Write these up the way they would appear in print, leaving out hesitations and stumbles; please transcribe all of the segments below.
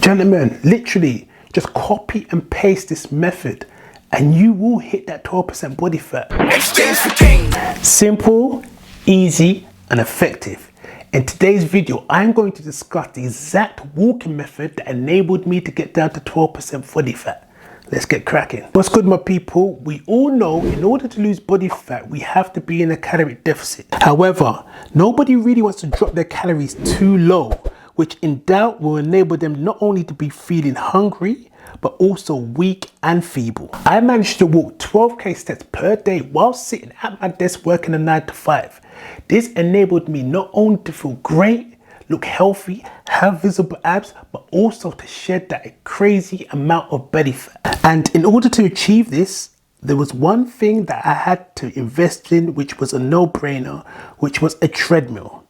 Gentlemen, literally just copy and paste this method and you will hit that 12% body fat. Exchange for king. Simple, easy and effective. In today's video, I'm going to discuss the exact walking method that enabled me to get down to 12% body fat. Let's get cracking. What's good, my people? We all know in order to lose body fat, we have to be in a calorie deficit. However, nobody really wants to drop their calories too low, which in doubt will enable them not only to be feeling hungry, but also weak and feeble. I managed to walk 12k steps per day while sitting at my desk working a 9 to 5. This enabled me not only to feel great, look healthy, have visible abs, but also to shed that crazy amount of belly fat. And in order to achieve this, there was one thing that I had to invest in, which was a no-brainer, which was a treadmill.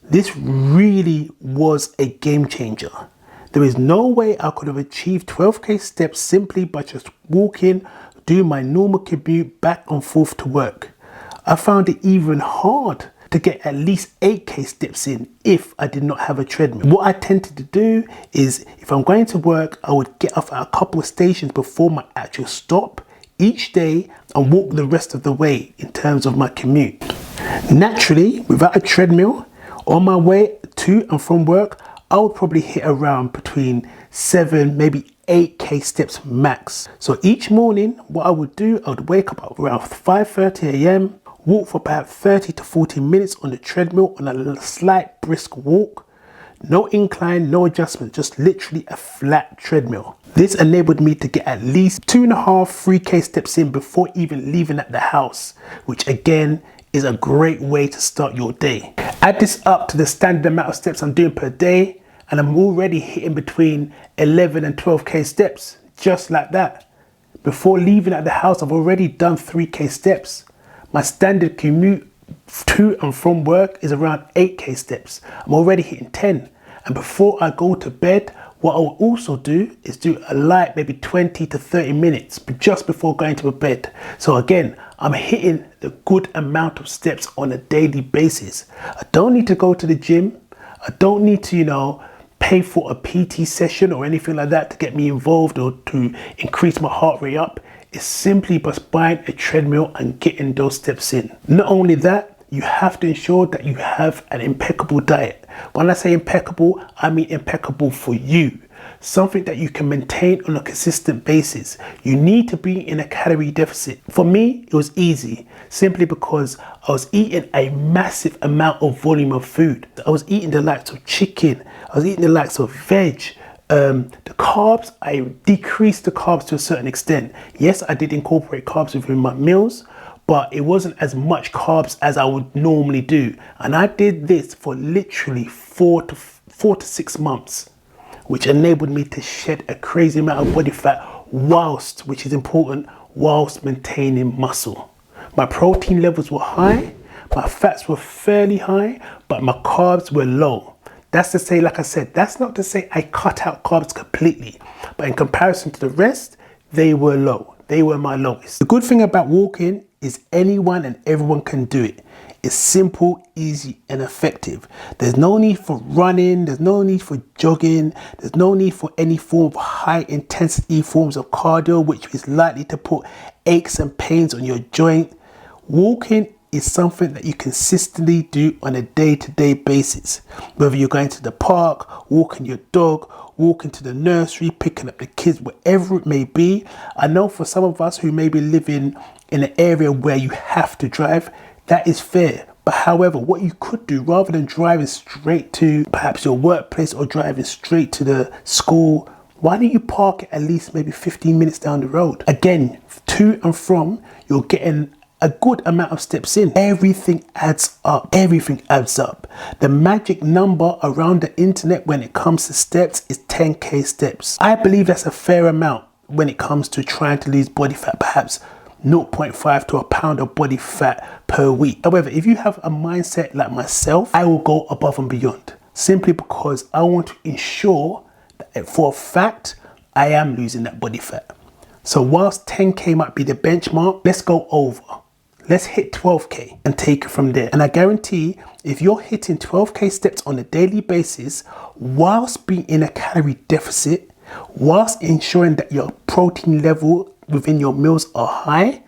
This really was a game changer. There is no way I could have achieved 12k steps simply by just walking, doing my normal commute back and forth to work. I found it even hard to get at least 8k steps in if I did not have a treadmill. What I tended to do is, if I'm going to work, I would get off at a couple of stations before my actual stop each day and walk the rest of the way in terms of my commute. Naturally, without a treadmill, on my way to and from work, I would probably hit around between 7, maybe 8k steps max. So each morning, what I would do, I would wake up around 5:30 a.m, walk for about 30 to 40 minutes on the treadmill on a slight brisk walk. No incline, no adjustment, just literally a flat treadmill. This enabled me to get at least 2.5, 3k steps in before even leaving at the house, which again is a great way to start your day. Add this up to the standard amount of steps I'm doing per day, and I'm already hitting between 11 and 12k steps, just like that. Before leaving at the house, I've already done 3k steps. My standard commute to and from work is around 8k steps. I'm already hitting 10. And before I go to bed, what I will also do is do a light, maybe 20 to 30 minutes, just before going to bed. So again, I'm hitting the good amount of steps on a daily basis. I don't need to go to the gym. I don't need to, pay for a PT session or anything like that to get me involved or to increase my heart rate up. It's simply just buying a treadmill and getting those steps in. Not only that, you have to ensure that you have an impeccable diet. When I say impeccable, I mean impeccable for you. Something that you can maintain on a consistent basis. You need to be in a calorie deficit. For me, it was easy, simply because I was eating a massive amount of volume of food. I was eating the likes of chicken, I was eating the likes of veg. The carbs, I decreased the carbs to a certain extent. Yes, I did incorporate carbs within my meals, but it wasn't as much carbs as I would normally do. And I did this for literally 4 to 6 months, which enabled me to shed a crazy amount of body fat whilst, which is important, whilst maintaining muscle. My protein levels were high, my fats were fairly high, but my carbs were low. That's to say, like I said, that's not to say I cut out carbs completely, but in comparison to the rest, they were low. They were my lowest. The good thing about walking is anyone and everyone can do it. It's simple, easy, and effective. There's no need for running, there's no need for jogging, there's no need for any form of high intensity forms of cardio, which is likely to put aches and pains on your joint. Walking is something that you consistently do on a day-to-day basis. Whether you're going to the park, walking your dog, walking to the nursery, picking up the kids, whatever it may be. I know for some of us who may be living in an area where you have to drive, that is fair. But however, what you could do, rather than driving straight to perhaps your workplace or driving straight to the school, why don't you park at least maybe 15 minutes down the road? Again, to and from, you're getting a good amount of steps in. Everything adds up. Everything adds up. The magic number around the internet when it comes to steps is 10k steps. I believe that's a fair amount when it comes to trying to lose body fat, perhaps 0.5 to a pound of body fat per week. However, if you have a mindset like myself, I will go above and beyond, simply because I want to ensure that for a fact I am losing that body fat. So whilst 10k might be the benchmark, let's go over. Let's hit 12K and take it from there. And I guarantee if you're hitting 12K steps on a daily basis, whilst being in a calorie deficit, whilst ensuring that your protein level within your meals are high,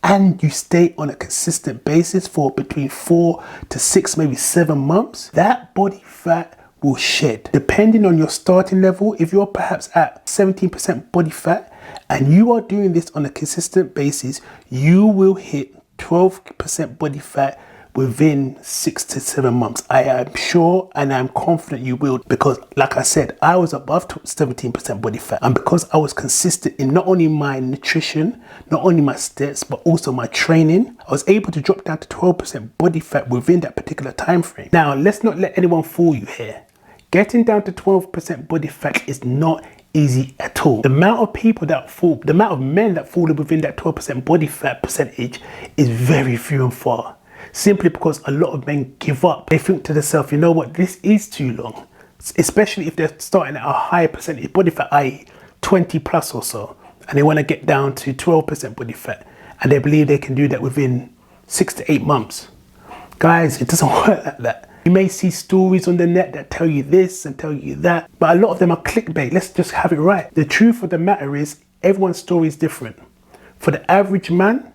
and you stay on a consistent basis for between 4 to 6, maybe 7 months, that body fat will shed. Depending on your starting level, if you're perhaps at 17% body fat and you are doing this on a consistent basis, you will hit 12% body fat within 6 to 7 months. I am sure and I'm confident you will, because like I said, I was above 17% body fat, and because I was consistent in not only my nutrition, not only my steps, but also my training, I was able to drop down to 12% body fat within that particular time frame. Now, let's not let anyone fool you here. Getting down to 12% body fat is not easy at all. The amount of people that fall, the amount of men that fall within that 12% body fat percentage is very few and far. Simply because a lot of men give up. They think to themselves, you know what, this is too long. Especially if they're starting at a higher percentage body fat, i.e. 20 plus or so, and they want to get down to 12% body fat, and they believe they can do that within 6 to 8 months. Guys, it doesn't work like that. You may see stories on the net that tell you this and tell you that, but a lot of them are clickbait. Let's just have it right. The truth of the matter is everyone's story is different. For the average man,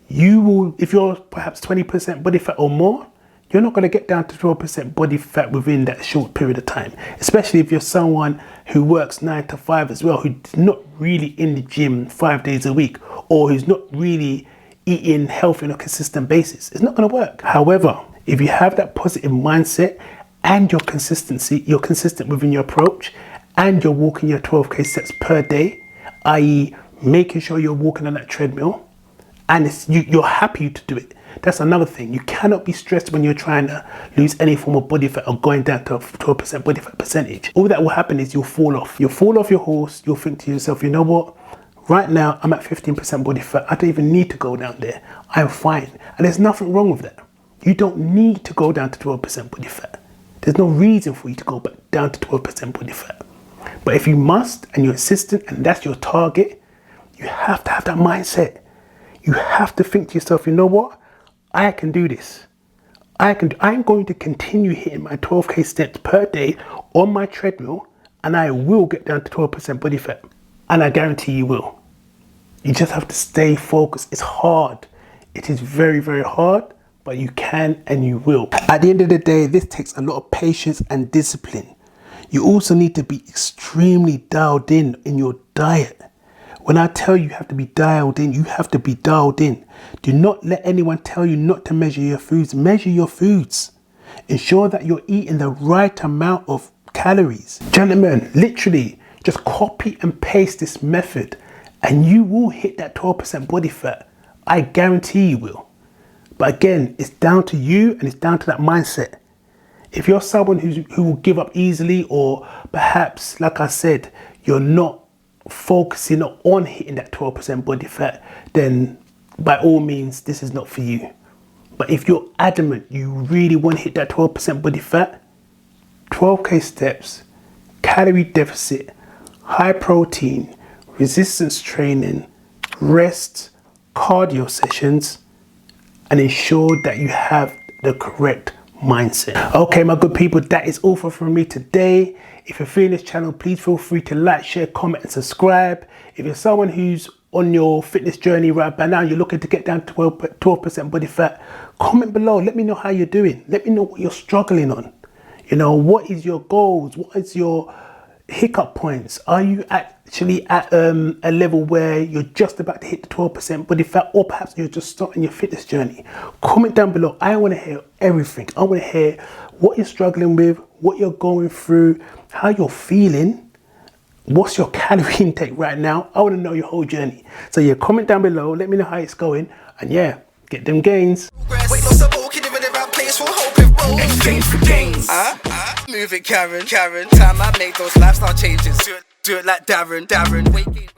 you will, if you're perhaps 20% body fat or more, you're not going to get down to 12% body fat within that short period of time. Especially if you're someone who works 9 to 5 as well, who's not really in the gym 5 days a week, or who's not really eating healthy on a consistent basis. It's not going to work. However, if you have that positive mindset and your consistency, you're consistent within your approach, and you're walking your 12K steps per day, i.e. making sure you're walking on that treadmill, and you're happy to do it. That's another thing. You cannot be stressed when you're trying to lose any form of body fat or going down to a 12% body fat percentage. All that will happen is you'll fall off. You'll fall off your horse. You'll think to yourself, you know what? Right now, I'm at 15% body fat. I don't even need to go down there. I'm fine. And there's nothing wrong with that. You don't need to go down to 12% body fat. There's no reason for you to go back down to 12% body fat. But if you must and you're insistent and that's your target, you have to have that mindset. You have to think to yourself, you know what? I can do this. I'm going to continue hitting my 12K steps per day on my treadmill, and I will get down to 12% body fat. And I guarantee you will. You just have to stay focused. It's hard. It is very, very hard, but you can and you will. At the end of the day, this takes a lot of patience and discipline. You also need to be extremely dialed in your diet. When I tell you have to be dialed in, you have to be dialed in. Do not let anyone tell you not to measure your foods. Measure your foods. Ensure that you're eating the right amount of calories. Gentlemen, literally just copy and paste this method and you will hit that 12% body fat. I guarantee you will. But again, it's down to you and it's down to that mindset. If you're someone who will give up easily, or perhaps, like I said, you're not focusing on hitting that 12% body fat, then by all means, this is not for you. But if you're adamant, you really want to hit that 12% body fat, 12K steps, calorie deficit, high protein, resistance training, rest, cardio sessions, and ensure that you have the correct mindset. Okay, my good people, that is all from me today. If you're feeling this channel, please feel free to like, share, comment, and subscribe. If you're someone who's on your fitness journey right by now, you're looking to get down to 12% body fat, comment below. Let me know how you're doing. Let me know what you're struggling on. You know, what is your goals? What is your hiccup points? Are you actually at a level where you're just about to hit the 12% body fat, or perhaps you're just starting your fitness journey? Comment down below. I want to hear everything. I want to hear what you're struggling with, what you're going through, how you're feeling, what's your calorie intake right now. I want to know your whole journey. So yeah, comment down below. Let me know how it's going, and yeah, get them gains. Exchange for gains. Move it, Karen. Time I make those lifestyle changes. Do it like Darren. Waking.